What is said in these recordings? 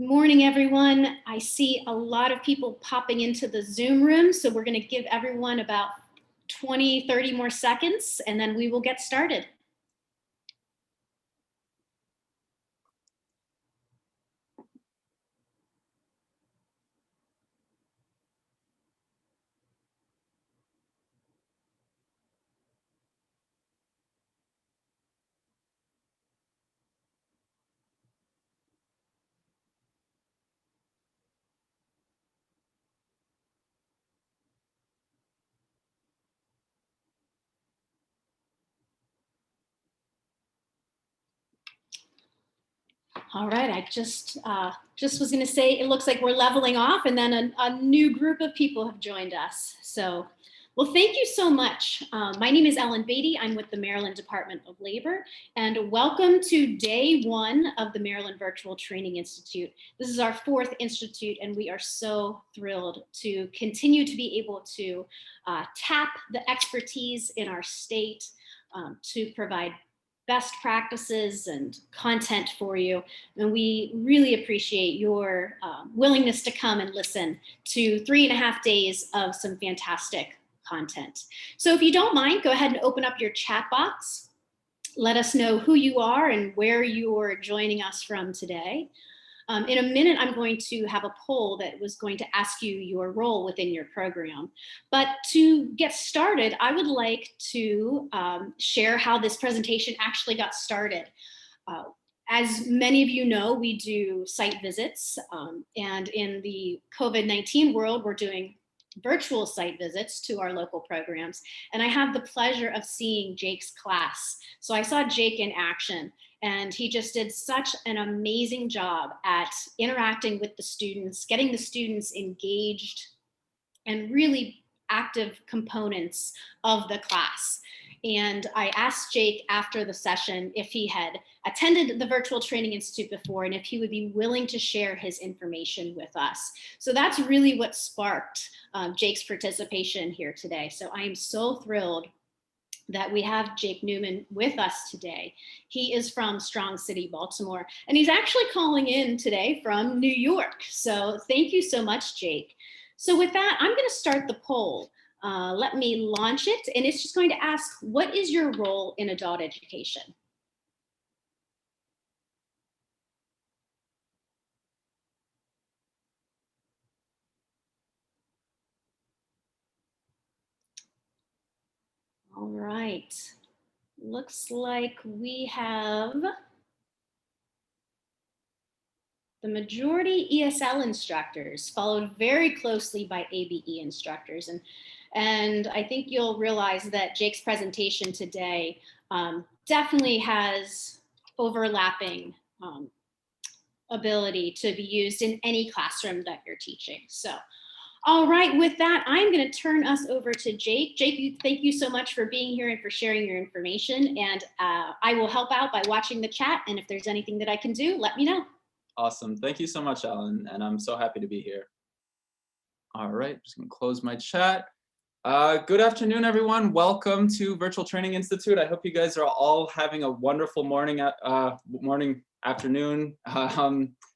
Morning, everyone. I see a lot of people popping into the Zoom room, so we're going to give everyone about 20, 30 more seconds, and then we will get started. All right, I just was going to say, it looks like we're leveling off, and then a new group of people have joined us. So, well, thank you so much. My name is Ellen Beatty. I'm with the Maryland Department of Labor, and welcome to day one of the Maryland Virtual Training Institute. This is our fourth institute, and we are so thrilled to continue to be able to tap the expertise in our state to provide best practices and content for you. And we really appreciate your willingness to come and listen to 3.5 days of some fantastic content. So if you don't mind, go ahead and open up your chat box. Let us know who you are and where you're joining us from today. In a minute, I'm going to have a poll that was going to ask you your role within your program. But to get started, I would like to share how this presentation actually got started. As many of you know, we do site visits, and in the COVID-19 world, we're doing virtual site visits to our local programs. And I have the pleasure of seeing Jake's class. So I saw Jake in action, and he just did such an amazing job at interacting with the students, getting the students engaged, and really active components of the class. And I asked Jake after the session if he had attended the Virtual Training Institute before and if he would be willing to share his information with us. So that's really what sparked Jake's participation here today. So I am so thrilled that we have Jake Newman with us today. He is from Strong City, Baltimore, and he's actually calling in today from New York. So thank you so much, Jake. So with that, I'm going to start the poll. Let me launch it, and it's just going to ask, what is your role in adult education? All right, looks like we have the majority ESL instructors, followed very closely by ABE instructors. And I think you'll realize that Jake's presentation today definitely has overlapping ability to be used in any classroom that you're teaching. So, all right, with that, I'm going to turn us over to Jake. Jake, thank you so much for being here and for sharing your information. And I will help out by watching the chat. And if there's anything that I can do, let me know. Awesome. Thank you so much, Ellen. And I'm so happy to be here. All right, just going to close my chat. Good afternoon, everyone. Welcome to Virtual Training Institute. I hope you guys are all having a wonderful morning, afternoon.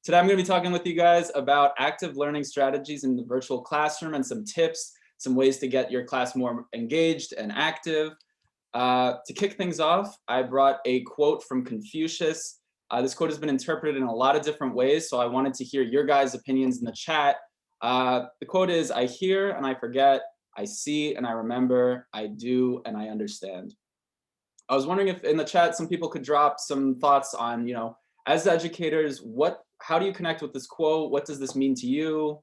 Today I'm going to be talking with you guys about active learning strategies in the virtual classroom and some tips, some ways to get your class more engaged and active. To kick things off, I brought a quote from Confucius. This quote has been interpreted in a lot of different ways, so I wanted to hear your guys' opinions in the chat. The quote is, "I hear and I forget, I see and I remember, I do and I understand." I was wondering if in the chat some people could drop some thoughts on, as educators, how do you connect with this quote? What does this mean to you?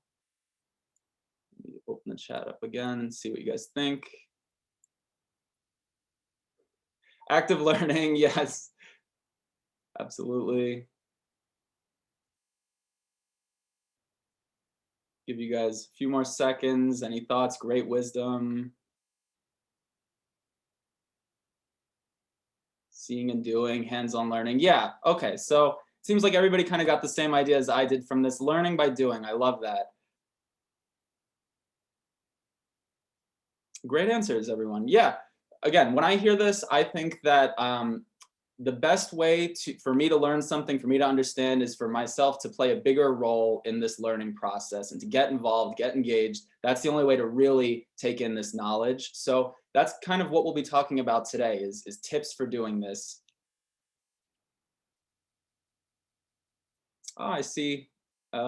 Let me open the chat up again and see what you guys think. Active learning, yes, absolutely. Give you guys a few more seconds. Any thoughts? Great wisdom. Seeing and doing, hands-on learning. Yeah, okay, so it seems like everybody kind of got the same idea as I did from this, learning by doing. I love that. Great answers, everyone. Yeah, again, when I hear this, I think that the best way for me to learn something, for me to understand, is for myself to play a bigger role in this learning process and to get involved, get engaged. That's the only way to really take in this knowledge. So that's kind of what we'll be talking about today is tips for doing this. Oh, I see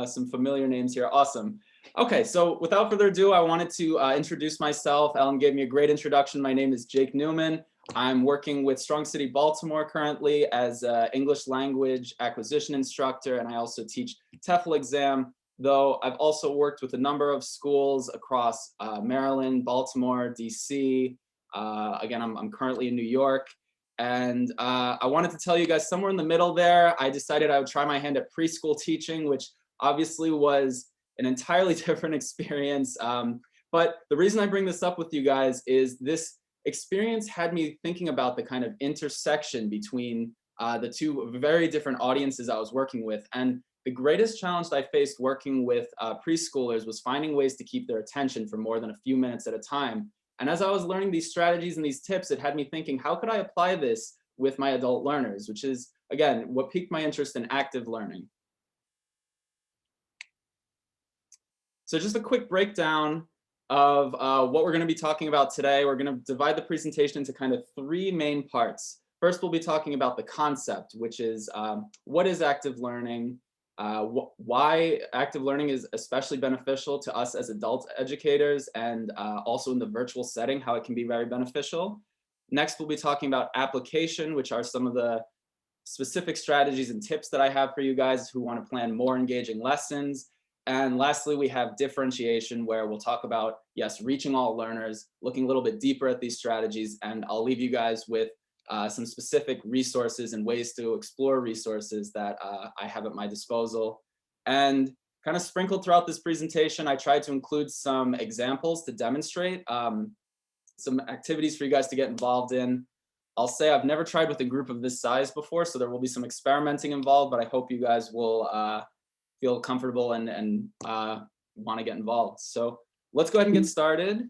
some familiar names here. Awesome. Okay, so without further ado, I wanted to introduce myself. Ellen gave me a great introduction. My name is Jake Newman. I'm working with Strong City, Baltimore currently as an English language acquisition instructor, and I also teach TEFL exam, though I've also worked with a number of schools across Maryland, Baltimore, DC. Again, I'm currently in New York. And I wanted to tell you guys somewhere in the middle there, I decided I would try my hand at preschool teaching, which obviously was an entirely different experience. But the reason I bring this up with you guys is this experience had me thinking about the kind of intersection between the two very different audiences I was working with. And the greatest challenge that I faced working with preschoolers was finding ways to keep their attention for more than a few minutes at a time. And as I was learning these strategies and these tips, it had me thinking, how could I apply this with my adult learners, which is, again, what piqued my interest in active learning. So just a quick breakdown of what we're going to be talking about today. We're going to divide the presentation into kind of three main parts. First, we'll be talking about the concept, which is what is active learning, why active learning is especially beneficial to us as adult educators, and also in the virtual setting, how it can be very beneficial. Next, we'll be talking about application, which are some of the specific strategies and tips that I have for you guys who want to plan more engaging lessons. And lastly, we have differentiation, where we'll talk about, yes, reaching all learners, looking a little bit deeper at these strategies, and I'll leave you guys with some specific resources and ways to explore resources that I have at my disposal. And kind of sprinkled throughout this presentation, I tried to include some examples to demonstrate some activities for you guys to get involved in. I'll say I've never tried with a group of this size before, so there will be some experimenting involved, but I hope you guys will feel comfortable and want to get involved. So let's go ahead and get started.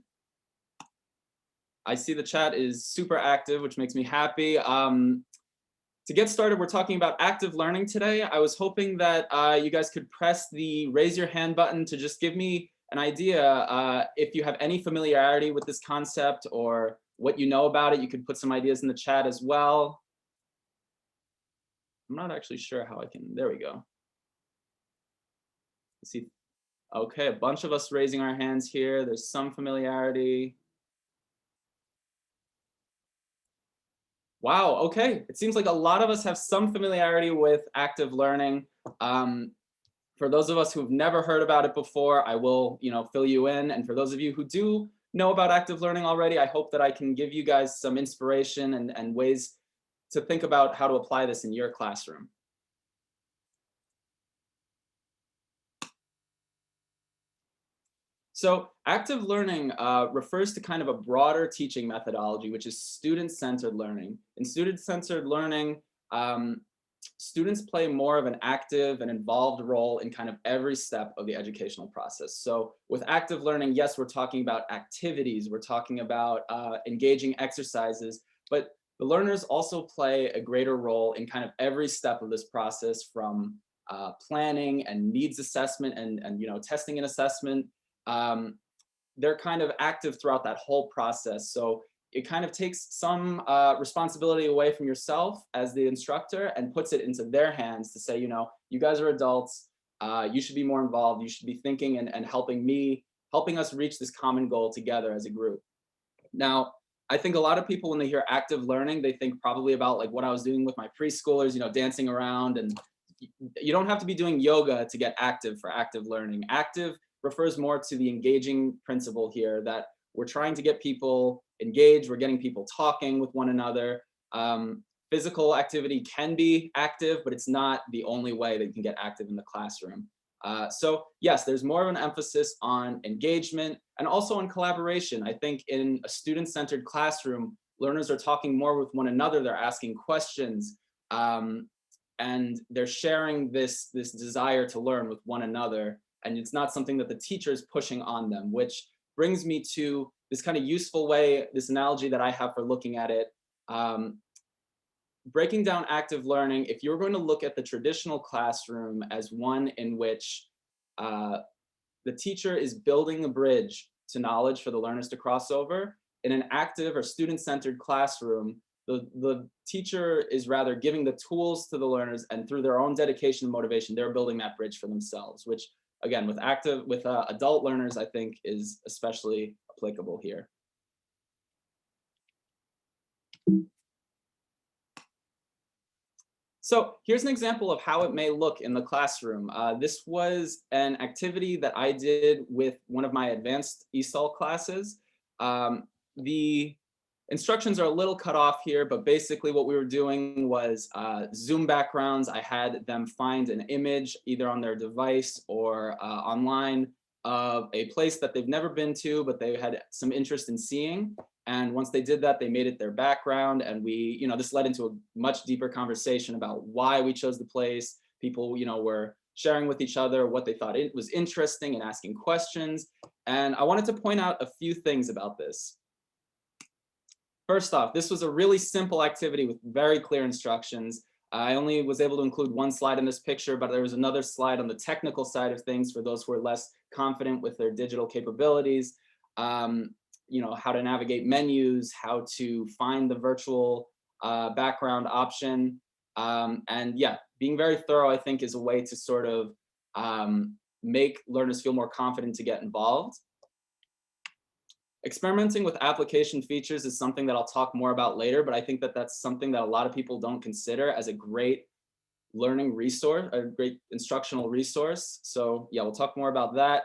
I see the chat is super active, which makes me happy. To get started, we're talking about active learning today. I was hoping that you guys could press the raise your hand button to just give me an idea if you have any familiarity with this concept or what you know about it. You could put some ideas in the chat as well. I'm not actually sure how I can, there we go. Let's see, okay, a bunch of us raising our hands here. There's some familiarity. Wow, okay. It seems like a lot of us have some familiarity with active learning. For those of us who've never heard about it before, I will, fill you in. And for those of you who do know about active learning already, I hope that I can give you guys some inspiration and ways to think about how to apply this in your classroom. So active learning refers to kind of a broader teaching methodology, which is student-centered learning. In student-centered learning, students play more of an active and involved role in kind of every step of the educational process. So with active learning, yes, we're talking about activities, we're talking about engaging exercises, but the learners also play a greater role in kind of every step of this process, from planning and needs assessment and testing and assessment. They're kind of active throughout that whole process. So it kind of takes some responsibility away from yourself as the instructor and puts it into their hands to say, you guys are adults, you should be more involved, you should be thinking and helping us reach this common goal together as a group. Now, I think a lot of people, when they hear active learning, they think probably about like what I was doing with my preschoolers, dancing around. And you don't have to be doing yoga to get active for active learning. Active refers more to the engaging principle here, that we're trying to get people engaged, we're getting people talking with one another. Physical activity can be active, but it's not the only way that you can get active in the classroom. So yes, there's more of an emphasis on engagement and also on collaboration. I think in a student-centered classroom, learners are talking more with one another, they're asking questions, and they're sharing this desire to learn with one another. And it's not something that the teacher is pushing on them, which brings me to this kind of useful way, this analogy that I have for looking at it. breaking down active learning, if you're going to look at the traditional classroom as one in which the teacher is building a bridge to knowledge for the learners to cross over, in an active or student-centered classroom, the teacher is rather giving the tools to the learners, and through their own dedication and motivation, they're building that bridge for themselves, which again, with adult learners, I think is especially applicable here. So here's an example of how it may look in the classroom. This was an activity that I did with one of my advanced ESOL classes. The instructions are a little cut off here, but basically what we were doing was Zoom backgrounds. I had them find an image either on their device or online of a place that they've never been to, but they had some interest in seeing. And once they did that, they made it their background. And this led into a much deeper conversation about why we chose the place. People, were sharing with each other what they thought it was interesting and asking questions. And I wanted to point out a few things about this. First off, this was a really simple activity with very clear instructions. I only was able to include one slide in this picture, but there was another slide on the technical side of things for those who are less confident with their digital capabilities. How to navigate menus, how to find the virtual background option. And yeah, being very thorough, I think, is a way to sort of make learners feel more confident to get involved. Experimenting with application features is something that I'll talk more about later, but I think that that's something that a lot of people don't consider as a great learning resource, a great instructional resource. So yeah, we'll talk more about that.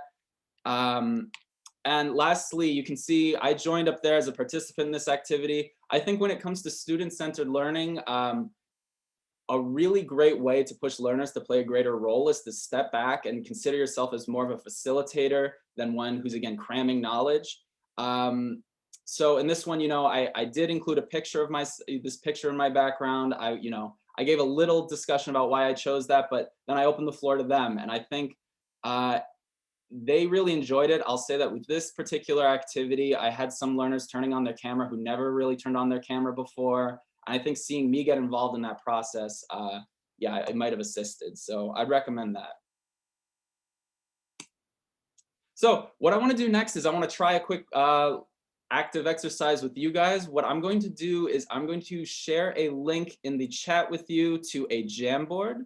And lastly, you can see I joined up there as a participant in this activity. I think when it comes to student-centered learning, a really great way to push learners to play a greater role is to step back and consider yourself as more of a facilitator than one who's, again, cramming knowledge. So in this one, I did include a picture of this picture in my background. I gave a little discussion about why I chose that, but then I opened the floor to them. And I think they really enjoyed it. I'll say that with this particular activity, I had some learners turning on their camera who never really turned on their camera before. I think seeing me get involved in that process, yeah, it might have assisted. So I'd recommend that. So what I want to do next is I want to try a quick active exercise with you guys. What I'm going to do is I'm going to share a link in the chat with you to a Jamboard,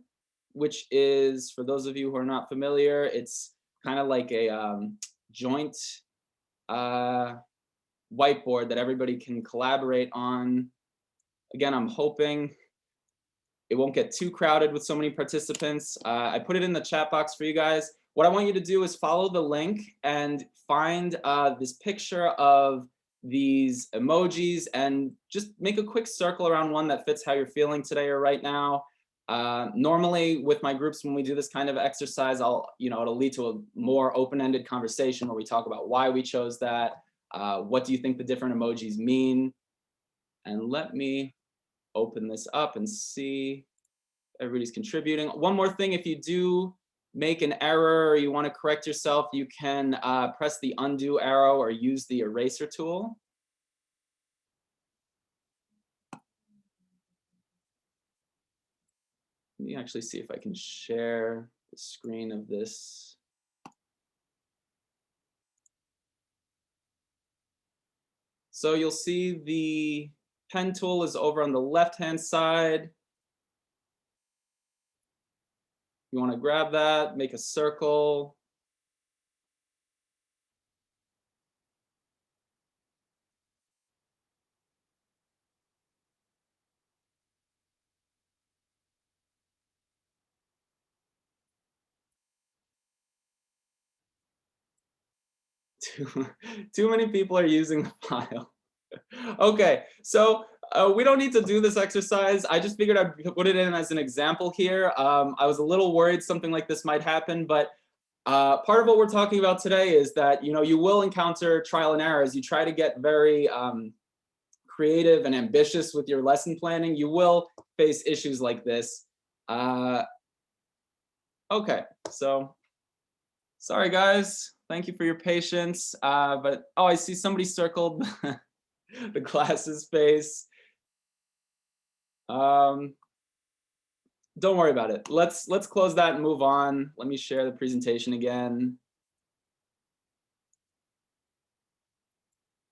which is, for those of you who are not familiar, it's kind of like a joint whiteboard that everybody can collaborate on. Again, I'm hoping it won't get too crowded with so many participants. I put it in the chat box for you guys. What I want you to do is follow the link and find this picture of these emojis and just make a quick circle around one that fits how you're feeling today or right now. Normally with my groups, when we do this kind of exercise, it'll lead to a more open-ended conversation where we talk about why we chose that. What do you think the different emojis mean? And let me open this up and see everybody's contributing. One more thing, if you do make an error or you want to correct yourself, you can press the undo arrow or use the eraser tool. Let me actually see if I can share the screen of this. So you'll see the pen tool is over on the left-hand side. You want to grab that, make a circle. Too many people are using the file. Okay, so we don't need to do this exercise. I just figured I'd put it in as an example here. I was a little worried something like this might happen, but part of what we're talking about today is that you will encounter trial and error as you try to get very creative and ambitious with your lesson planning. You will face issues like this. Okay, so sorry guys. Thank you for your patience. But I see somebody circled the glasses face. Um, don't worry about it. Let's close that and move on. Let me share the presentation again.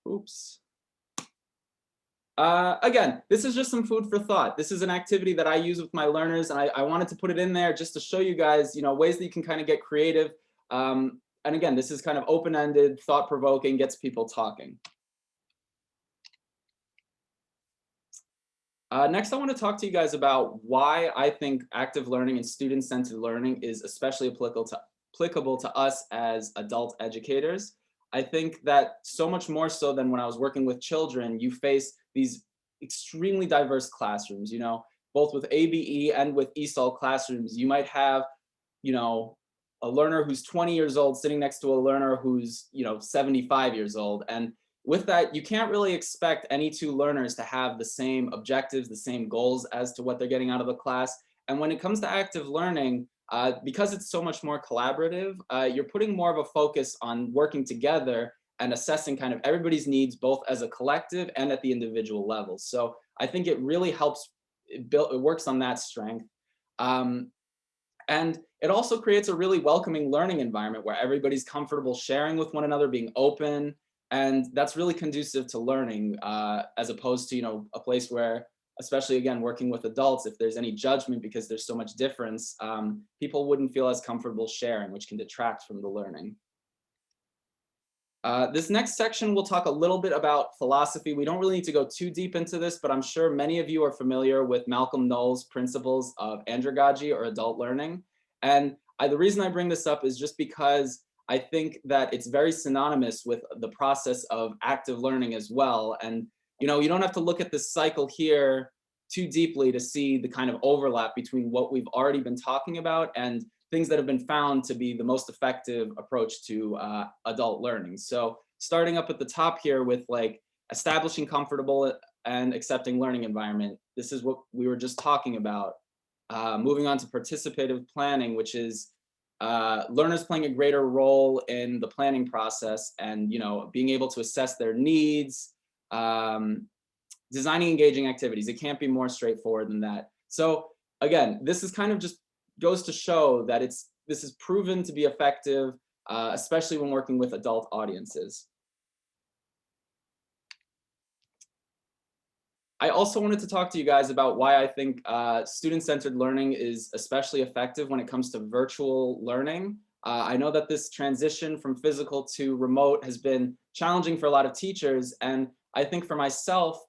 Oops. Again, this is just some food for thought. This is an activity that I use with my learners, and I wanted to put it in there just to show you guys, ways that you can kind of get creative. And again, this is kind of open-ended, thought-provoking, gets people talking. Next, I want to talk to you guys about why I think active learning and student-centered learning is especially applicable to us as adult educators. I think that so much more so than when I was working with children, you face these extremely diverse classrooms, both with ABE and with ESOL classrooms. You might have, a learner who's 20 years old sitting next to a learner who's, 75 years old. And with that, you can't really expect any two learners to have the same objectives, the same goals as to what they're getting out of the class. And when it comes to active learning, because it's so much more collaborative, you're putting more of a focus on working together and assessing kind of everybody's needs, both as a collective and at the individual level. So I think it really helps, it works on that strength. And it also creates a really welcoming learning environment where everybody's comfortable sharing with one another, being open. And that's really conducive to learning, as opposed to, a place where, especially again, working with adults, if there's any judgment because there's so much difference, people wouldn't feel as comfortable sharing, which can detract from the learning. This next section, we'll talk a little bit about philosophy. We don't really need to go too deep into this, but I'm sure many of you are familiar with Malcolm Knowles' principles of andragogy or adult learning. And the reason I bring this up is just because I think that it's very synonymous with the process of active learning as well. And you don't have to look at this cycle here too deeply to see the kind of overlap between what we've already been talking about and things that have been found to be the most effective approach to adult learning. So starting up at the top here with like establishing comfortable and accepting learning environment. This is what we were just talking about. Moving on to participative planning, which is learners playing a greater role in the planning process and being able to assess their needs, designing engaging activities. It can't be more straightforward than that. So again, this is kind of just goes to show that this is proven to be effective, especially when working with adult audiences. I also wanted to talk to you guys about why I think student-centered learning is especially effective when it comes to virtual learning. I know that this transition from physical to remote has been challenging for a lot of teachers, and I think for myself,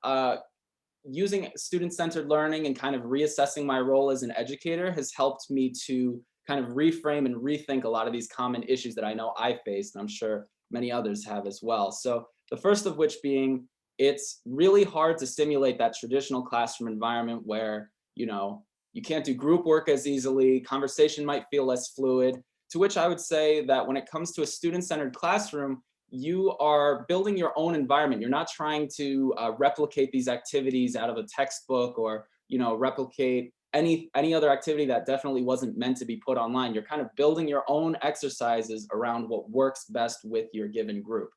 using student-centered learning and kind of reassessing my role as an educator has helped me to kind of reframe and rethink a lot of these common issues that I know I faced, and I'm sure many others have as well. So the first of which being, it's really hard to simulate that traditional classroom environment where, you can't do group work as easily, conversation might feel less fluid, to which I would say that when it comes to a student-centered classroom, you are building your own environment. You're not trying to replicate these activities out of a textbook or replicate any other activity that definitely wasn't meant to be put online. You're kind of building your own exercises around what works best with your given group.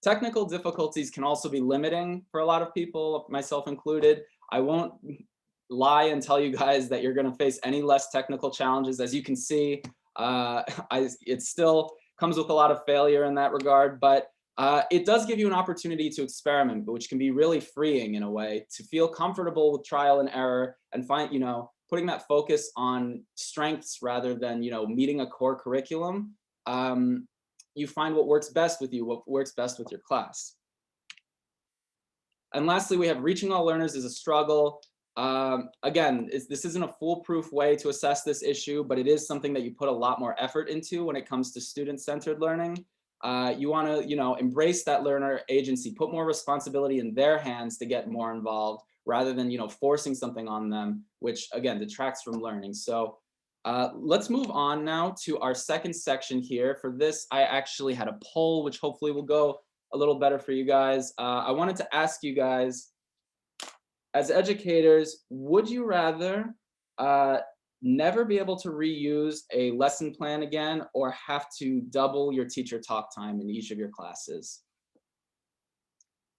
Technical difficulties can also be limiting for a lot of people, myself included. I won't lie and tell you guys that you're going to face any less technical challenges. As you can see, it still comes with a lot of failure in that regard, but it does give you an opportunity to experiment, which can be really freeing in a way, to feel comfortable with trial and error and find, putting that focus on strengths rather than, meeting a core curriculum. You find what works best with you, what works best with your class. And lastly, we have reaching all learners is a struggle. Again, this isn't a foolproof way to assess this issue, but it is something that you put a lot more effort into when it comes to student-centered learning. You want to, embrace that learner agency, put more responsibility in their hands to get more involved, rather than, forcing something on them, which again detracts from learning. So let's move on now to our second section here. For this, I actually had a poll, which hopefully will go a little better for you guys. I wanted to ask you guys, as educators, would you rather never be able to reuse a lesson plan again, or have to double your teacher talk time in each of your classes?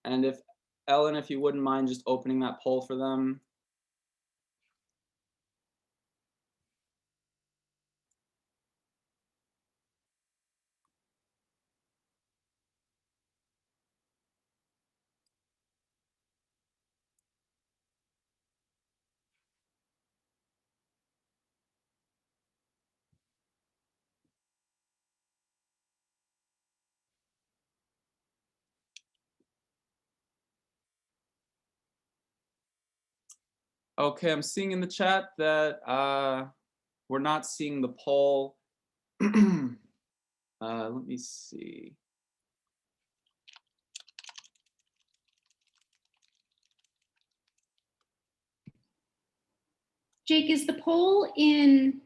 And if Ellen, if you wouldn't mind just opening that poll for them. Okay, I'm seeing in the chat that we're not seeing the poll. Let me see. Jake, is the poll in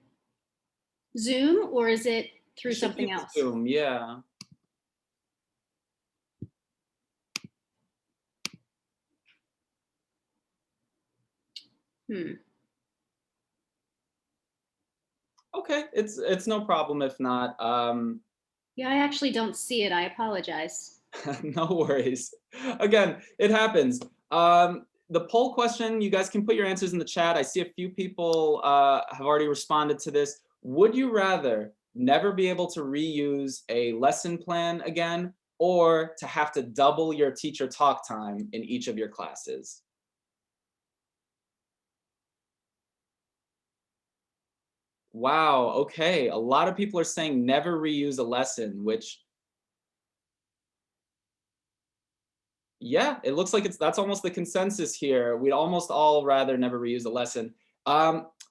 Zoom or is it through It should be something else? Zoom, yeah. Okay, it's no problem if not. Yeah, I actually don't see it. I apologize. No worries. Again, it happens. The poll question, you guys can put your answers in the chat. I see a few people have already responded to this. Would you rather never be able to reuse a lesson plan again, or to have to double your teacher talk time in each of your classes? Wow, okay. A lot of people are saying never reuse a lesson, which, yeah, it looks like that's almost the consensus here. We'd almost all rather never reuse a lesson.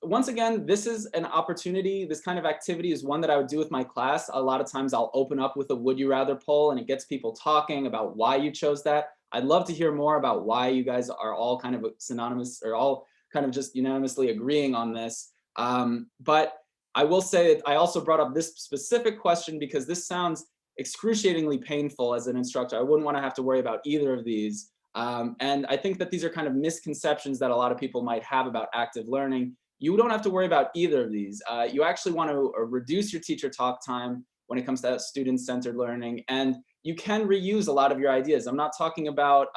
Once again, this is an opportunity. This kind of activity is one that I would do with my class. A lot of times I'll open up with a would you rather poll and it gets people talking about why you chose that. I'd love to hear more about why you guys are all kind of synonymous or all kind of just unanimously agreeing on this. But I will say that I also brought up this specific question because this sounds excruciatingly painful as an instructor. I wouldn't want to have to worry about either of these. And I think that these are kind of misconceptions that a lot of people might have about active learning. You don't have to worry about either of these. You actually want to reduce your teacher talk time when it comes to student-centered learning, and you can reuse a lot of your ideas. I'm not talking about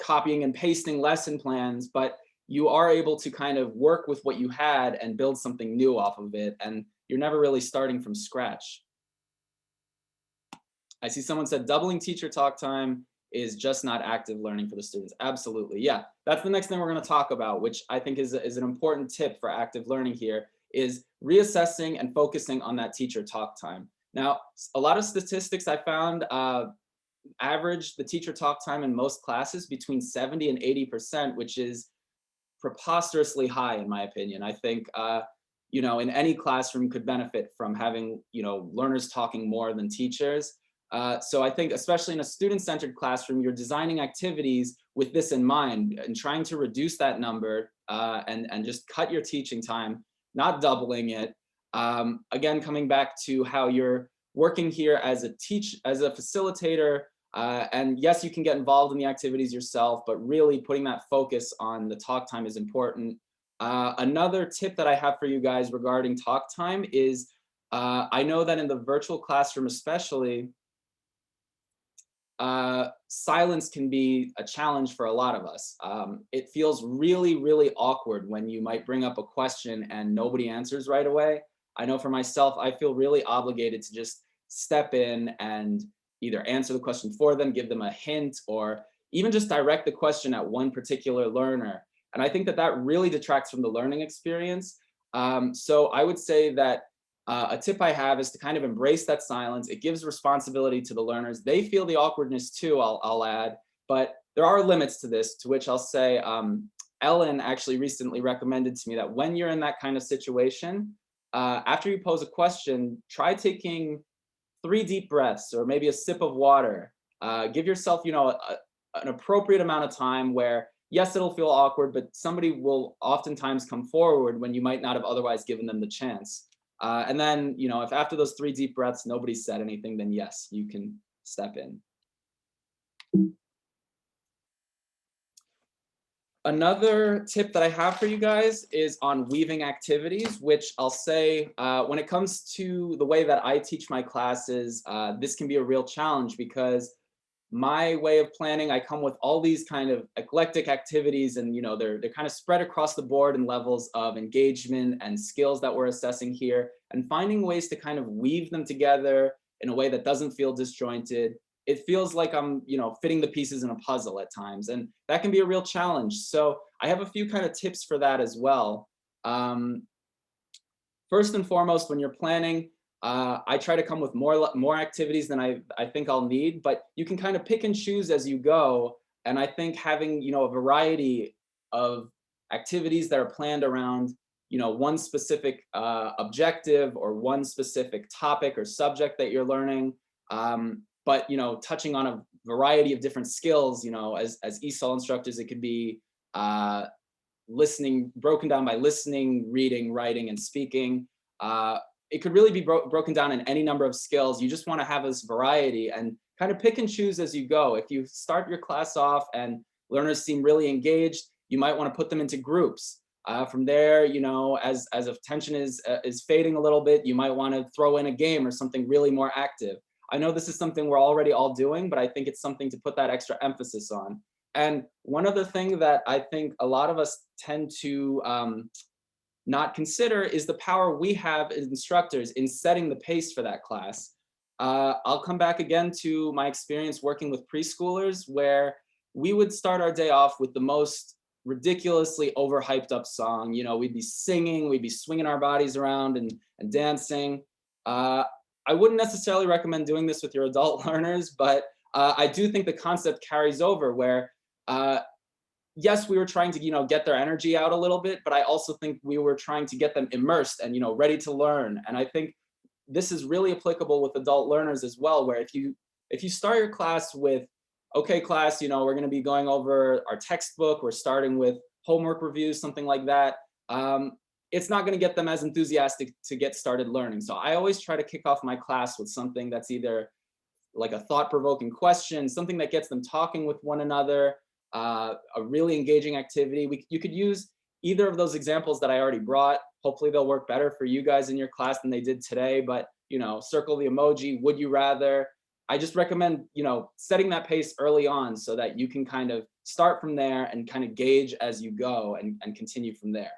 copying and pasting lesson plans, but you are able to kind of work with what you had and build something new off of it. And you're never really starting from scratch. I see someone said doubling teacher talk time is just not active learning for the students. Absolutely. Yeah, that's the next thing we're going to talk about, which I think is an important tip for active learning here, is reassessing and focusing on that teacher talk time. Now, a lot of statistics I found average the teacher talk time in most classes between 70 and 80%, which is preposterously high in my opinion. I think in any classroom could benefit from having learners talking more than teachers. So I think especially in a student-centered classroom, you're designing activities with this in mind and trying to reduce that number and just cut your teaching time, not doubling it. Again, coming back to how you're working here as a facilitator, and yes, you can get involved in the activities yourself, but really putting that focus on the talk time is important. Another tip that I have for you guys regarding talk time is I know that in the virtual classroom especially, silence can be a challenge for a lot of us. It feels really, really awkward when you might bring up a question and nobody answers right away. I know for myself, I feel really obligated to just step in and either answer the question for them, give them a hint, or even just direct the question at one particular learner. And I think that that really detracts from the learning experience. So I would say that a tip I have is to kind of embrace that silence. It gives responsibility to the learners. They feel the awkwardness too, I'll add, but there are limits to this, to which I'll say, Ellen actually recently recommended to me that when you're in that kind of situation, after you pose a question, try taking 3 deep breaths or maybe a sip of water. Give yourself, an appropriate amount of time where, yes, it'll feel awkward, but somebody will oftentimes come forward when you might not have otherwise given them the chance. And then, if after those 3 deep breaths, nobody said anything, then yes, you can step in. Another tip that I have for you guys is on weaving activities, which I'll say when it comes to the way that I teach my classes, this can be a real challenge because my way of planning, I come with all these kind of eclectic activities, and they're kind of spread across the board in levels of engagement and skills that we're assessing here, and finding ways to kind of weave them together in a way that doesn't feel disjointed. It feels like I'm, fitting the pieces in a puzzle at times, and that can be a real challenge. So I have a few kind of tips for that as well. Um, First and foremost, when you're planning, I try to come with more activities than I think I'll need, but you can kind of pick and choose as you go. And I think having a variety of activities that are planned around one specific objective or one specific topic or subject that you're learning, but touching on a variety of different skills. As ESOL instructors, it could be listening, broken down by listening, reading, writing, and speaking. It could really be broken down in any number of skills. You just want to have this variety and kind of pick and choose as you go. If you start your class off and learners seem really engaged, you might want to put them into groups. From there, as if tension is fading a little bit, you might want to throw in a game or something really more active. I know this is something we're already all doing, but I think it's something to put that extra emphasis on. And one other thing that I think a lot of us tend to not consider is the power we have as instructors in setting the pace for that class. I'll come back again to my experience working with preschoolers, where we would start our day off with the most ridiculously overhyped up song. We'd be singing, we'd be swinging our bodies around and dancing. I wouldn't necessarily recommend doing this with your adult learners, but I do think the concept carries over where yes, we were trying to get their energy out a little bit, but I also think we were trying to get them immersed and ready to learn. And I think this is really applicable with adult learners as well, where if you start your class with, okay, class, we're going to be going over our textbook, we're starting with homework reviews, something like that, it's not going to get them as enthusiastic to get started learning. So I always try to kick off my class with something that's either like a thought-provoking question, something that gets them talking with one another, a really engaging activity. You could use either of those examples that I already brought. Hopefully they'll work better for you guys in your class than they did today, but circle the emoji, would you rather. I just recommend, setting that pace early on so that you can kind of start from there and kind of gauge as you go and continue from there.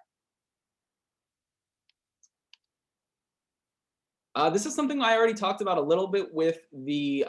This is something I already talked about a little bit with the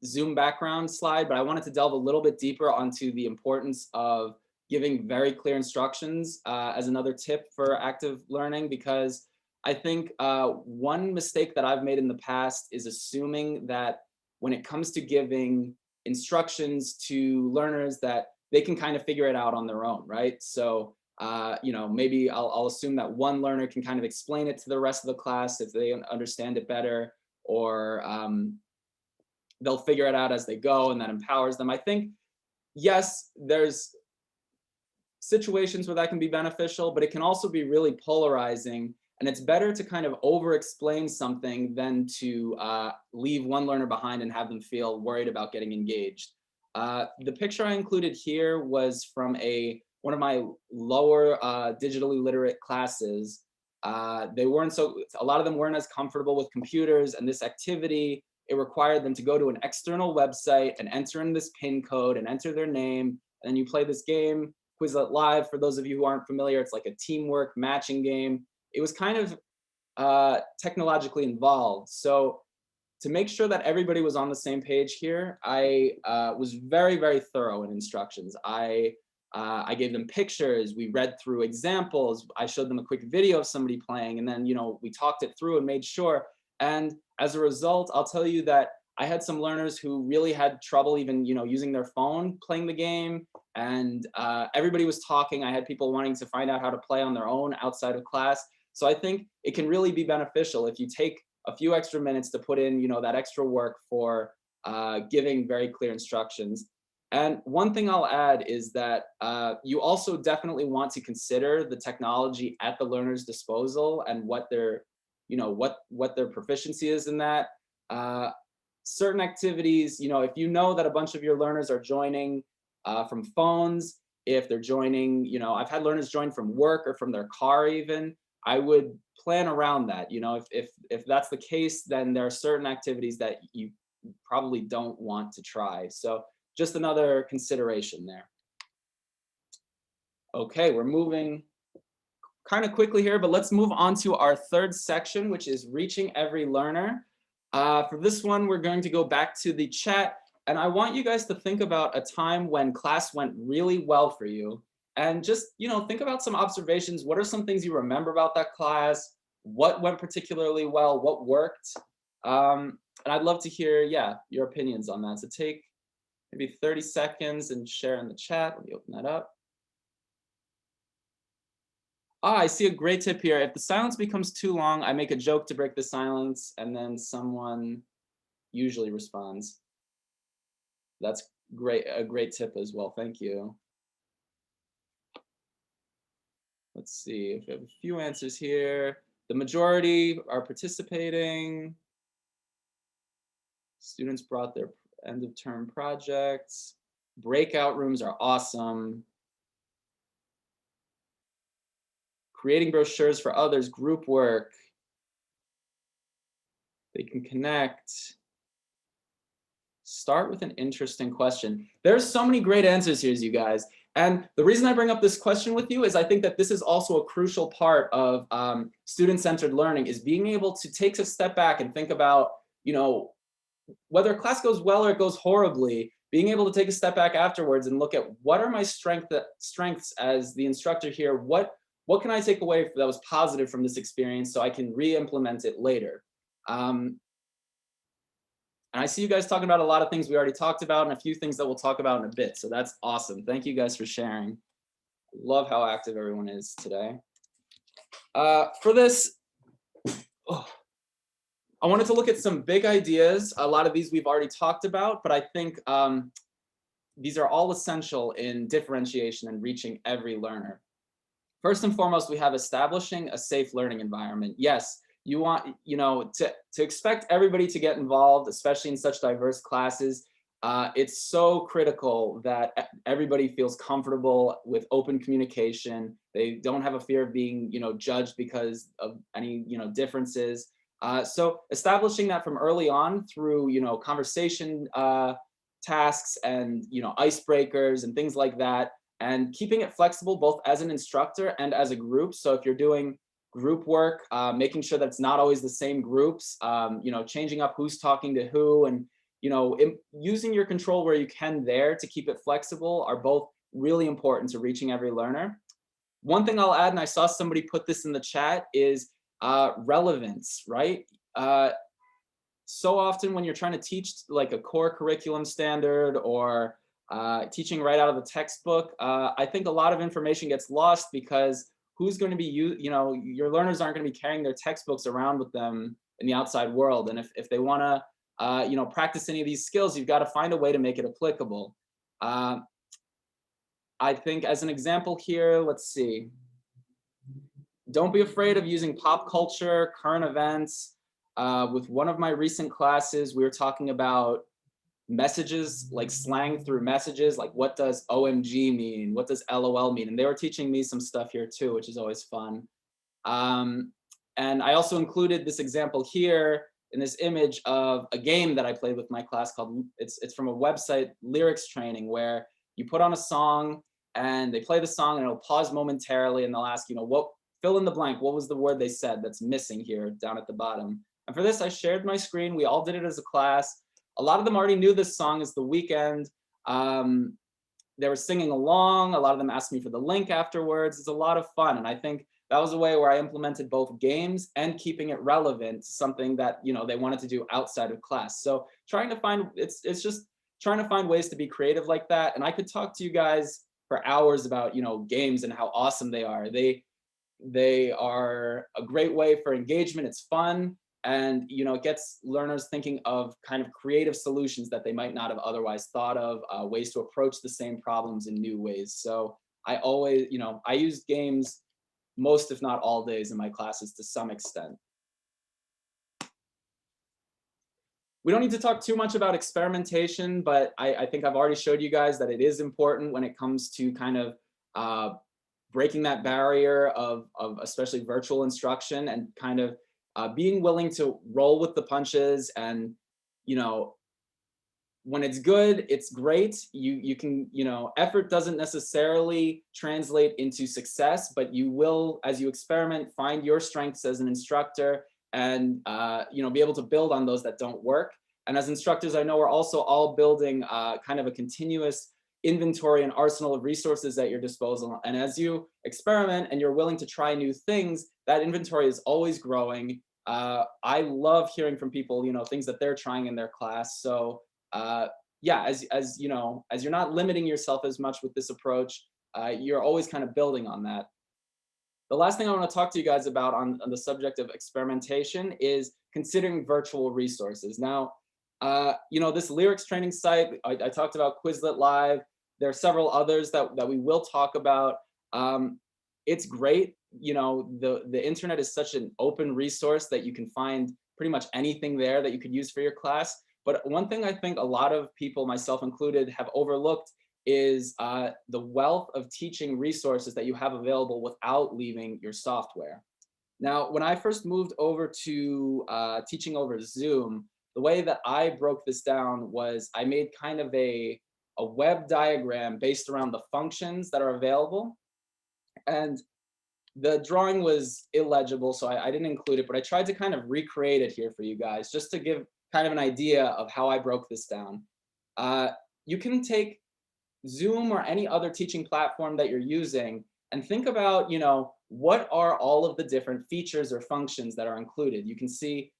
Zoom background slide, but I wanted to delve a little bit deeper onto the importance of giving very clear instructions as another tip for active learning, because I think one mistake that I've made in the past is assuming that when it comes to giving instructions to learners that they can kind of figure it out on their own, right? So maybe I'll assume that one learner can kind of explain it to the rest of the class if they understand it better, or they'll figure it out as they go, and that empowers them. I think, yes, there's situations where that can be beneficial, but it can also be really polarizing. And it's better to kind of over-explain something than to leave one learner behind and have them feel worried about getting engaged. The picture I included here was from one of my lower digitally literate classes. A lot of them weren't as comfortable with computers, and this activity, it required them to go to an external website and enter in this PIN code and enter their name. And then you play this game, Quizlet Live. For those of you who aren't familiar, it's like a teamwork matching game. It was kind of technologically involved. So to make sure that everybody was on the same page here, I was very, very thorough in instructions. I gave them pictures, we read through examples, I showed them a quick video of somebody playing, and then we talked it through and made sure. And as a result, I'll tell you that I had some learners who really had trouble even using their phone playing the game, and everybody was talking. I had people wanting to find out how to play on their own outside of class. So I think it can really be beneficial if you take a few extra minutes to put in that extra work for giving very clear instructions. And one thing I'll add is that you also definitely want to consider the technology at the learner's disposal and what their what their proficiency is in that. Certain activities, if you know that a bunch of your learners are joining from phones, if they're joining, I've had learners join from work or from their car even, I would plan around that. If that's the case, then there are certain activities that you probably don't want to try. So just another consideration there. Okay, we're moving kind of quickly here, but let's move on to our third section, which is reaching every learner. For this one, we're going to go back to the chat, and I want you guys to think about a time when class went really well for you, and just, think about some observations. What are some things you remember about that class? What went particularly well? What worked? And I'd love to hear, your opinions on that. So take maybe 30 seconds and share in the chat. Let me open that up. I see a great tip here. If the silence becomes too long, I make a joke to break the silence, and then someone usually responds. That's great, a great tip as well. Thank you. Let's see if we have a few answers here. The majority are participating. Students brought their end of term projects. Breakout rooms are awesome. Creating brochures for others, group work. They can connect. Start with an interesting question. There's so many great answers here, you guys. And the reason I bring up this question with you is I think that this is also a crucial part of student-centered learning, is being able to take a step back and think about, whether a class goes well or it goes horribly, being able to take a step back afterwards and look at what are my strengths as the instructor here. What can I take away that was positive from this experience so I can re-implement it later? And I see you guys talking about a lot of things we already talked about and a few things that we'll talk about in a bit. So that's awesome. Thank you guys for sharing. Love how active everyone is today. For this, I wanted to look at some big ideas. A lot of these we've already talked about, but I think these are all essential in differentiation and reaching every learner. First and foremost, we have establishing a safe learning environment. Yes, you want, to expect everybody to get involved, especially in such diverse classes. It's so critical that everybody feels comfortable with open communication. They don't have a fear of being, judged because of any, differences. So establishing that from early on through, conversation tasks and, icebreakers and things like that, and keeping it flexible both as an instructor and as a group. So if you're doing group work, making sure that it's not always the same groups, changing up who's talking to who, and using your control where you can there to keep it flexible are both really important to reaching every learner. One thing I'll add, and I saw somebody put this in the chat, is relevance, right? So often when you're trying to teach like a core curriculum standard or teaching right out of the textbook, I think a lot of information gets lost because who's going to be your learners aren't going to be carrying their textbooks around with them in the outside world. And if they want to practice any of these skills, you've got to find a way to make it applicable. I think as an example here, let's see. Don't be afraid of using pop culture, current events. With one of my recent classes, we were talking about messages, like slang through messages, like what does OMG mean? What does LOL mean? And they were teaching me some stuff here too, which is always fun. And I also included this example here in this image of a game that I played with my class called, it's from a website, Lyrics Training, where you put on a song and they play the song and it'll pause momentarily and they'll ask, what, fill in the blank, what was the word they said that's missing here down at the bottom. And for this, I shared my screen. We all did it as a class. A lot of them already knew this song is The Weeknd. They were singing along. A lot of them asked me for the link afterwards. It's a lot of fun. And I think that was a way where I implemented both games and keeping it relevant to something that, they wanted to do outside of class. So trying to find, it's just trying to find ways to be creative like that. And I could talk to you guys for hours about, games and how awesome they are. They are a great way for engagement. It's fun. And, it gets learners thinking of kind of creative solutions that they might not have otherwise thought of, ways to approach the same problems in new ways. So I always, I use games most, if not all days in my classes to some extent. We don't need to talk too much about experimentation, but I think I've already showed you guys that it is important when it comes to kind of breaking that barrier of especially virtual instruction and kind of being willing to roll with the punches and, when it's good, it's great. You can, you know, effort doesn't necessarily translate into success, but you will, as you experiment, find your strengths as an instructor and, you know, be able to build on those that don't work. And as instructors, I know we're also all building kind of a continuous inventory and arsenal of resources at your disposal. And as you experiment and you're willing to try new things, that inventory is always growing. I love hearing from people, you know, things that they're trying in their class. So yeah, as you know, as you're not limiting yourself as much with this approach, you're always kind of building on that. The last thing I want to talk to you guys about on the subject of experimentation is considering virtual resources. Now, you know, this lyrics training site, I talked about Quizlet Live. There are several others that we will talk about. It's great. You know, the internet is such an open resource that you can find pretty much anything there that you could use for your class. But one thing I think a lot of people, myself included, have overlooked is the wealth of teaching resources that you have available without leaving your software. Now, when I first moved over to teaching over Zoom, the way that I broke this down was I made kind of a web diagram based around the functions that are available. And the drawing was illegible, so I didn't include it, but I tried to kind of recreate it here for you guys, just to give kind of an idea of how I broke this down. You can take Zoom or any other teaching platform that you're using and think about, you know, what are all of the different features or functions that are included. You can see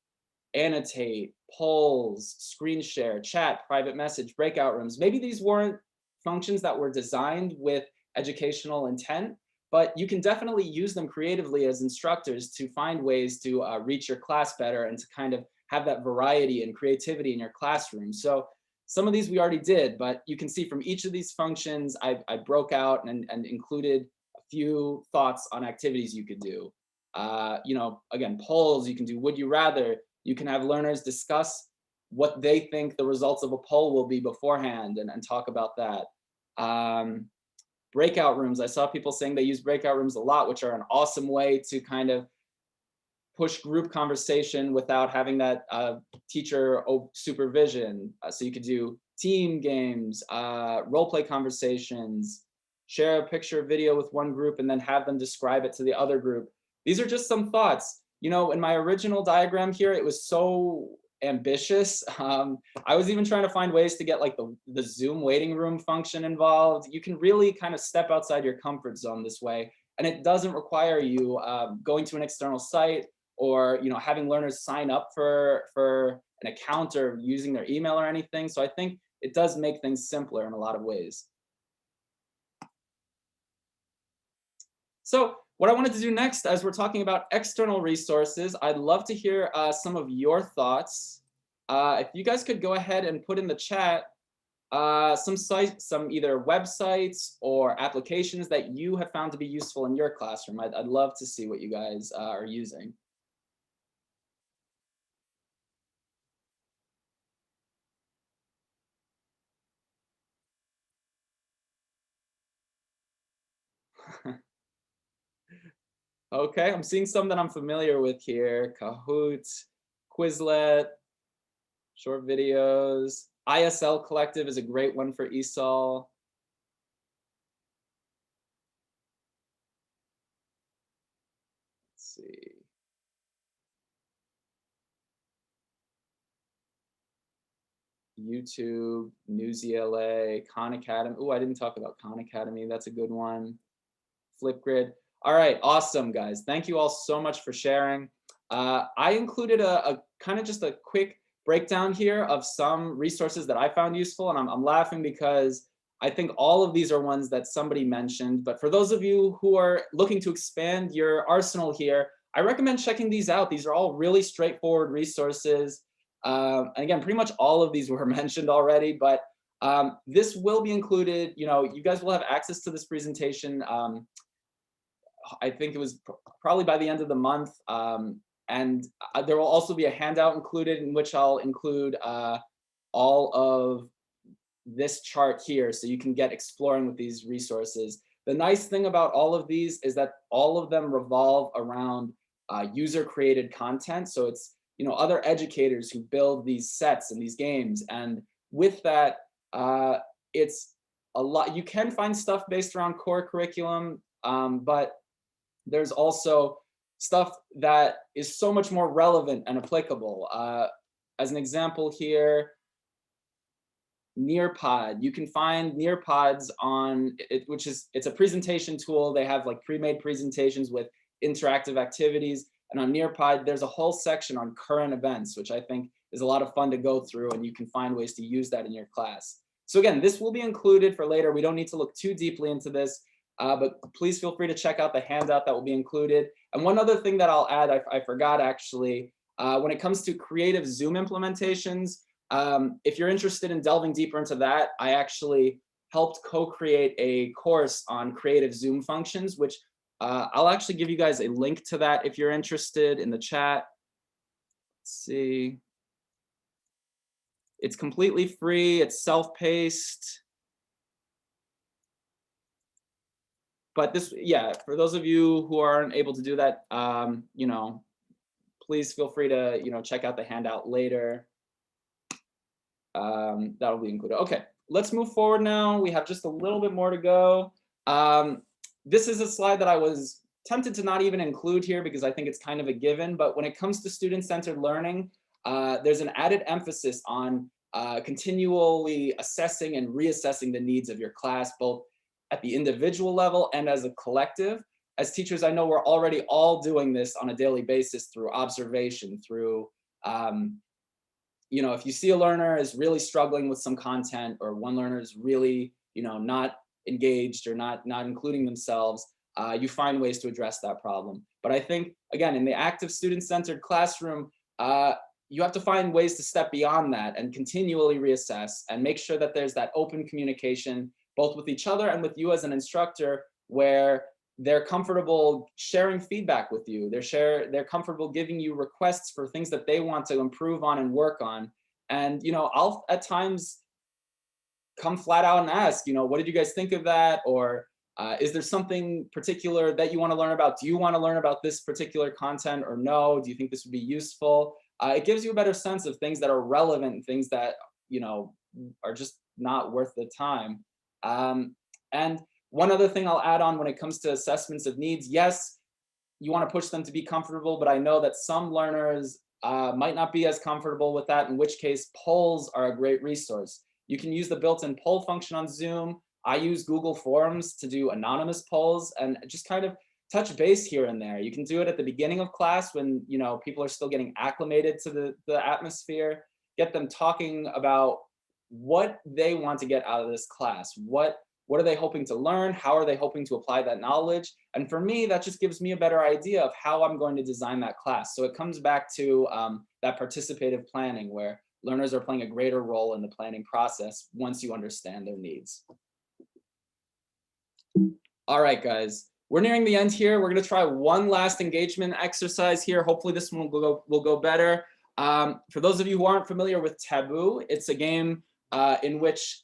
annotate, polls, screen share, chat, private message, breakout rooms. Maybe these weren't functions that were designed with educational intent, but you can definitely use them creatively as instructors to find ways to reach your class better and to kind of have that variety and creativity in your classroom. So some of these we already did, but you can see from each of these functions, I broke out and included a few thoughts on activities you could do. You know, again, polls, you can do would you rather. You can have learners discuss what they think the results of a poll will be beforehand and talk about that. Breakout rooms, I saw people saying they use breakout rooms a lot, which are an awesome way to kind of push group conversation without having that teacher supervision. So you could do team games, role play conversations, share a picture or video with one group and then have them describe it to the other group. These are just some thoughts. You know, in my original diagram here, it was so ambitious. I was even trying to find ways to get like the Zoom waiting room function involved. You can really kind of step outside your comfort zone this way. And it doesn't require you going to an external site or, you know, having learners sign up for an account or using their email or anything. So I think it does make things simpler in a lot of ways. So what I wanted to do next, as we're talking about external resources, I'd love to hear some of your thoughts. If you guys could go ahead and put in the chat some sites, some either websites or applications that you have found to be useful in your classroom. I'd love to see what you guys are using. Okay, I'm seeing some that I'm familiar with here. Kahoot, Quizlet, short videos. ISL Collective is a great one for ESOL. Let's see. YouTube, News-ELA, Khan Academy. Oh, I didn't talk about Khan Academy. That's a good one. Flipgrid. All right, awesome, guys. Thank you all so much for sharing. I included a kind of just a quick breakdown here of some resources that I found useful, and I'm laughing because I think all of these are ones that somebody mentioned. But for those of you who are looking to expand your arsenal here, I recommend checking these out. These are all really straightforward resources. And again, pretty much all of these were mentioned already, but this will be included. You know, you guys will have access to this presentation. I think it was probably by the end of the month. And there will also be a handout included in which I'll include all of this chart here so you can get exploring with these resources. The nice thing about all of these is that all of them revolve around user created content. So it's, you know, other educators who build these sets and these games, and with that, it's a lot. You can find stuff based around core curriculum, but there's also stuff that is so much more relevant and applicable. As an example here, Nearpod. You can find Nearpods on it, which is, it's a presentation tool. They have like pre-made presentations with interactive activities. And on Nearpod, there's a whole section on current events, which I think is a lot of fun to go through, and you can find ways to use that in your class. So again, this will be included for later. We don't need to look too deeply into this, but please feel free to check out the handout that will be included. And one other thing that I'll add, I forgot actually, when it comes to creative Zoom implementations, if you're interested in delving deeper into that, I actually helped co-create a course on creative Zoom functions, which I'll actually give you guys a link to that if you're interested in the chat. Let's see. It's completely free. It's self-paced. But this, yeah, for those of you who aren't able to do that, you know, please feel free to, you know, check out the handout later. That'll be included. Okay, let's move forward now. We have just a little bit more to go. This is a slide that I was tempted to not even include here because I think it's kind of a given, but when it comes to student-centered learning, there's an added emphasis on continually assessing and reassessing the needs of your class, both at the individual level and as a collective. As teachers, I know we're already all doing this on a daily basis through observation, through you know, if you see a learner is really struggling with some content, or one learner is really, you know, not engaged or not including themselves, you find ways to address that problem. But I think, again, in the active student-centered classroom, you have to find ways to step beyond that and continually reassess and make sure that there's that open communication, both with each other and with you as an instructor, where they're comfortable sharing feedback with you. They're comfortable giving you requests for things that they want to improve on and work on. And, you know, I'll at times come flat out and ask, you know, what did you guys think of that? Or is there something particular that you want to learn about? Do you want to learn about this particular content or no? Do you think this would be useful? It gives you a better sense of things that are relevant and things that, you know, are just not worth the time. And one other thing I'll add on when it comes to assessments of needs, yes, you want to push them to be comfortable, but I know that some learners might not be as comfortable with that, in which case polls are a great resource. You can use the built-in poll function on Zoom. I use Google Forms to do anonymous polls and just kind of touch base here and there. You can do it at the beginning of class when, you know, people are still getting acclimated to the atmosphere, get them talking about what they want to get out of this class. What are they hoping to learn? How are they hoping to apply that knowledge? And for me, that just gives me a better idea of how I'm going to design that class. So it comes back to that participative planning, where learners are playing a greater role in the planning process once you understand their needs. All right, guys, we're nearing the end here. We're going to try one last engagement exercise here. Hopefully this one will go better. For those of you who aren't familiar with Taboo, it's a game in which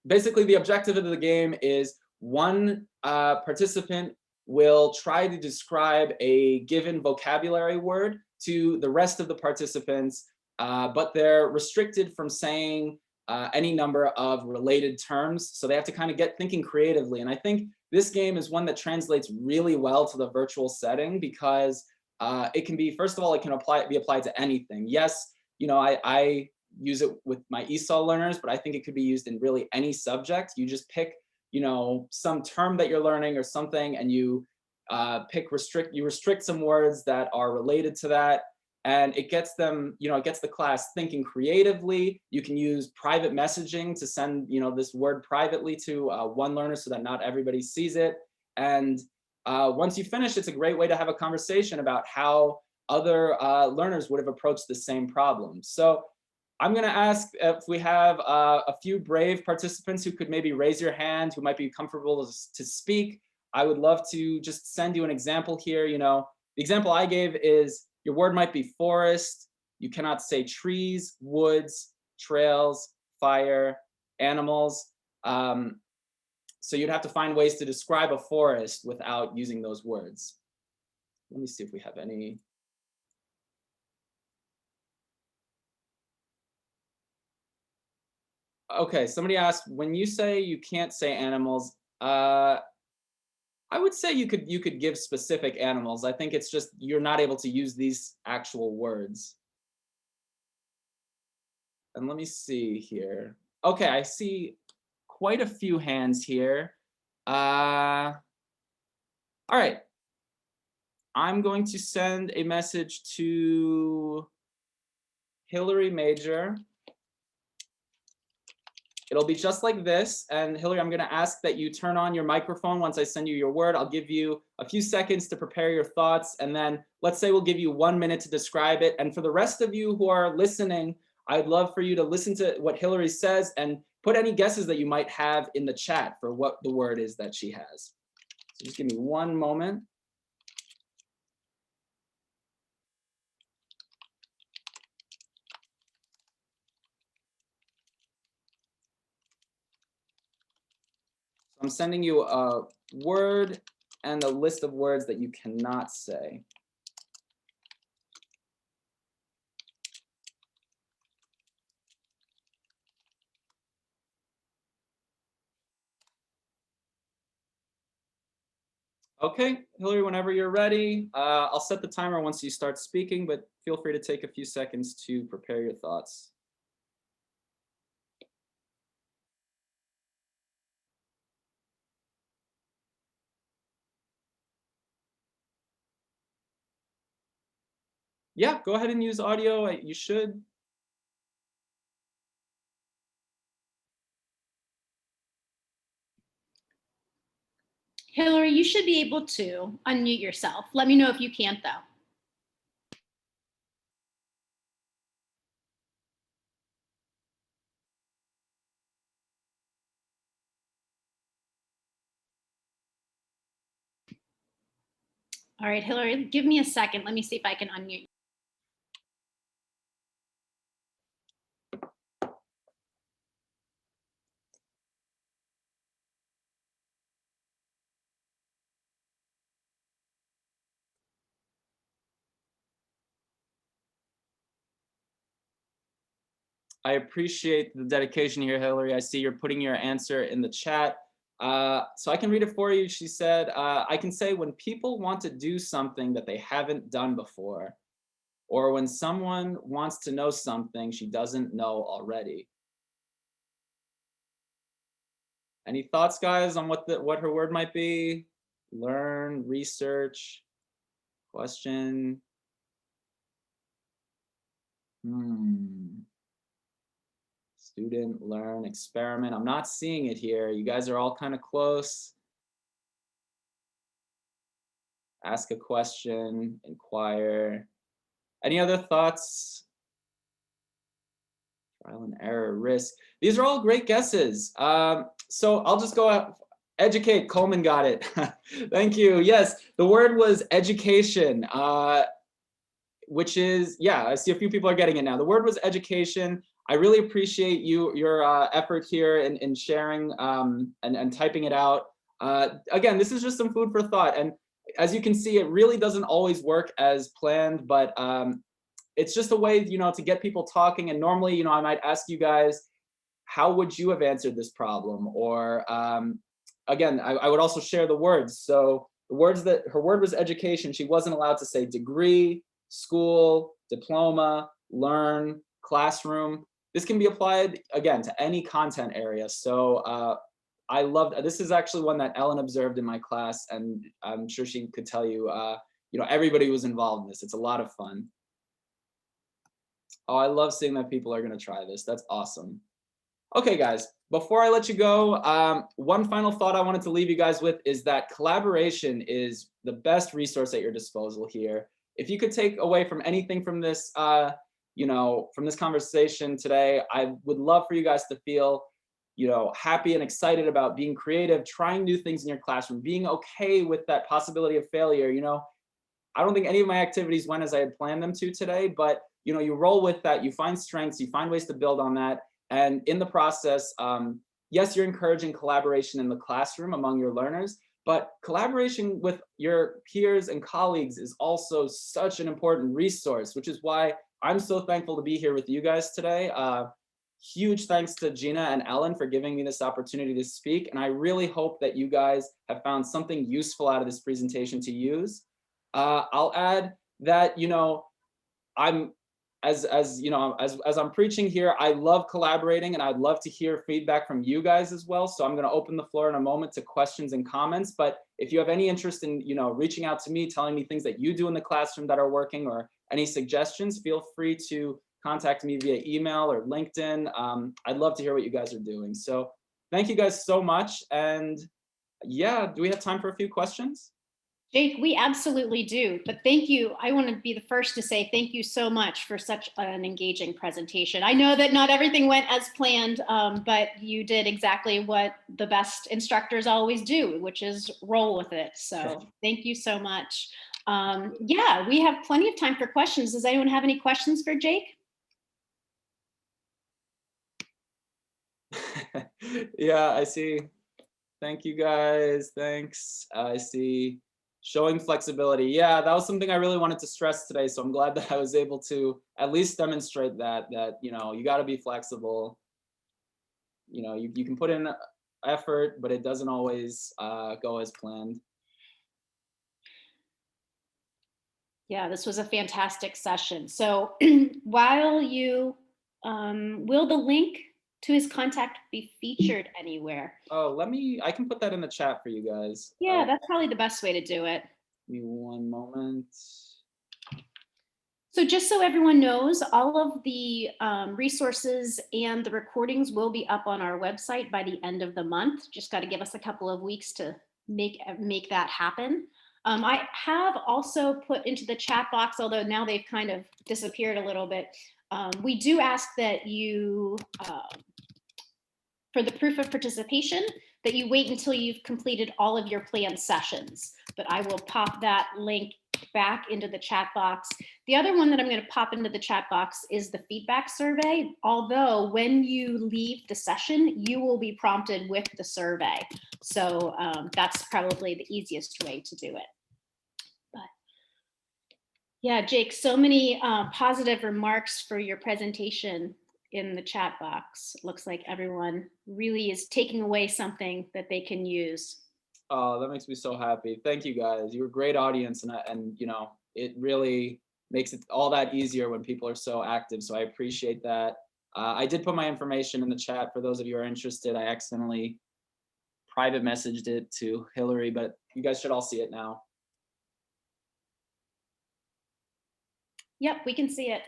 basically the objective of the game is one participant will try to describe a given vocabulary word to the rest of the participants, but they're restricted from saying any number of related terms. So they have to kind of get thinking creatively. And I think this game is one that translates really well to the virtual setting because it can be, first of all, it can be applied to anything. Yes, you know, I use it with my ESOL learners, but I think it could be used in really any subject. You just pick, you know, some term that you're learning or something, and you restrict some words that are related to that. And it gets them, you know, it gets the class thinking creatively. You can use private messaging to send, you know, this word privately to one learner so that not everybody sees it. And once you finish, it's a great way to have a conversation about how other learners would have approached the same problem. So I'm going to ask if we have a few brave participants who could maybe raise your hand, who might be comfortable to speak. I would love to just send you an example here. You know, the example I gave is your word might be forest. You cannot say trees, woods, trails, fire, animals. So you'd have to find ways to describe a forest without using those words. Let me see if we have any. Okay, somebody asked, when you say you can't say animals, I would say you could give specific animals. I think it's just you're not able to use these actual words. And let me see here. Okay, I see quite a few hands here. All right, I'm going to send a message to Hillary Major. It'll be just like this. And Hillary, I'm going to ask that you turn on your microphone once I send you your word. I'll give you a few seconds to prepare your thoughts. And then let's say we'll give you 1 minute to describe it. And for the rest of you who are listening, I'd love for you to listen to what Hillary says and put any guesses that you might have in the chat for what the word is that she has. So just give me one moment. I'm sending you a word and a list of words that you cannot say. Okay, Hillary, whenever you're ready, I'll set the timer once you start speaking, but feel free to take a few seconds to prepare your thoughts. Yeah, go ahead and use audio. You should. Hillary, you should be able to unmute yourself. Let me know if you can't, though. All right, Hillary, give me a second. Let me see if I can unmute. I appreciate the dedication here, Hillary. I see you're putting your answer in the chat. So I can read it for you. She said, I can say when people want to do something that they haven't done before, or when someone wants to know something she doesn't know already. Any thoughts, guys, on what her word might be? Learn, research, question. Student, learn, experiment. I'm not seeing it here. You guys are all kind of close. Ask a question, inquire. Any other thoughts? Trial and error, risk. These are all great guesses. So I'll just go out. Educate, Coleman got it. Thank you. Yes, the word was education, which is, yeah, I see a few people are getting it now. The word was education. I really appreciate your effort here in sharing and typing it out. Again, this is just some food for thought. And as you can see, it really doesn't always work as planned, but it's just a way, to get people talking. And normally, I might ask you guys, how would you have answered this problem? Or again, I would also share the words. So the words that her word was education. She wasn't allowed to say degree, school, diploma, learn, classroom. This can be applied, again, to any content area. So I loved, this is actually one that Ellen observed in my class, and I'm sure she could tell you, everybody was involved in this. It's a lot of fun. Oh, I love seeing that people are gonna try this. That's awesome. Okay, guys, before I let you go, one final thought I wanted to leave you guys with is that collaboration is the best resource at your disposal here. If you could take away from anything from this, from this conversation today, I would love for you guys to feel, happy and excited about being creative, trying new things in your classroom, being okay with that possibility of failure. I don't think any of my activities went as I had planned them to today, but you roll with that, you find strengths, you find ways to build on that. And in the process, yes, you're encouraging collaboration in the classroom among your learners, but collaboration with your peers and colleagues is also such an important resource, which is why I'm so thankful to be here with you guys today. huge thanks to Gina and Ellen for giving me this opportunity to speak. And I really hope that you guys have found something useful out of this presentation to use. I'll add that, I'm as I'm preaching here, I love collaborating and I'd love to hear feedback from you guys as well. So I'm going to open the floor in a moment to questions and comments. But if you have any interest in, reaching out to me, telling me things that you do in the classroom that are working, or any suggestions, feel free to contact me via email or LinkedIn. I'd love to hear what you guys are doing. So thank you guys so much. And yeah, do we have time for a few questions? Jake, we absolutely do. But thank you. I want to be the first to say thank you so much for such an engaging presentation. I know that not everything went as planned, but you did exactly what the best instructors always do, which is roll with it. So thank you so much. Yeah, we have plenty of time for questions. Does anyone have any questions for Jake? Yeah, I see. Thank you guys. Thanks. I see. Showing flexibility. Yeah, that was something I really wanted to stress today. So I'm glad that I was able to at least demonstrate that you got to be flexible. You can put in effort, but it doesn't always go as planned. Yeah, this was a fantastic session. So while you, will the link to his contact be featured anywhere? Oh, I can put that in the chat for you guys. Yeah, that's probably the best way to do it. Give me one moment. So just so everyone knows, all of the resources and the recordings will be up on our website by the end of the month. Just got to give us a couple of weeks to make that happen. I have also put into the chat box, although now they've kind of disappeared a little bit. We do ask that you, for the proof of participation, that you wait until you've completed all of your planned sessions. But I will pop that link back into the chat box. The other one that I'm going to pop into the chat box is the feedback survey. Although when you leave the session, you will be prompted with the survey. So that's probably the easiest way to do it. But yeah, Jake, so many positive remarks for your presentation in the chat box. It looks like everyone really is taking away something that they can use. Oh, that makes me so happy. Thank you guys. You're a great audience, and it really makes it all that easier when people are so active. So I appreciate that. I did put my information in the chat for those of you who are interested. I accidentally private messaged it to Hillary, but you guys should all see it now. Yep, we can see it.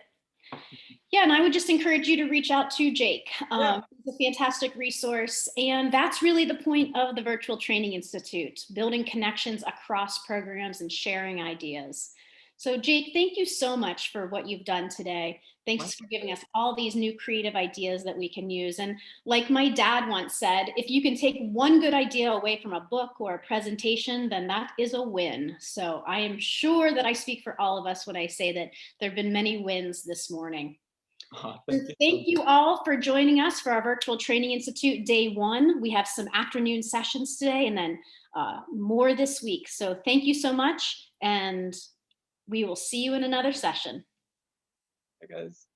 Yeah, and I would just encourage you to reach out to Jake. Yeah. He's a fantastic resource. And that's really the point of the Virtual Training Institute, building connections across programs and sharing ideas. So Jake, thank you so much for what you've done today. Thanks for giving us all these new creative ideas that we can use. And like my dad once said, if you can take one good idea away from a book or a presentation, then that is a win. So I am sure that I speak for all of us when I say that there have been many wins this morning. Thank you all for joining us for our Virtual Training Institute Day 1. We have some afternoon sessions today and then more this week. So thank you so much, and we will see you in another session. Hi, guys.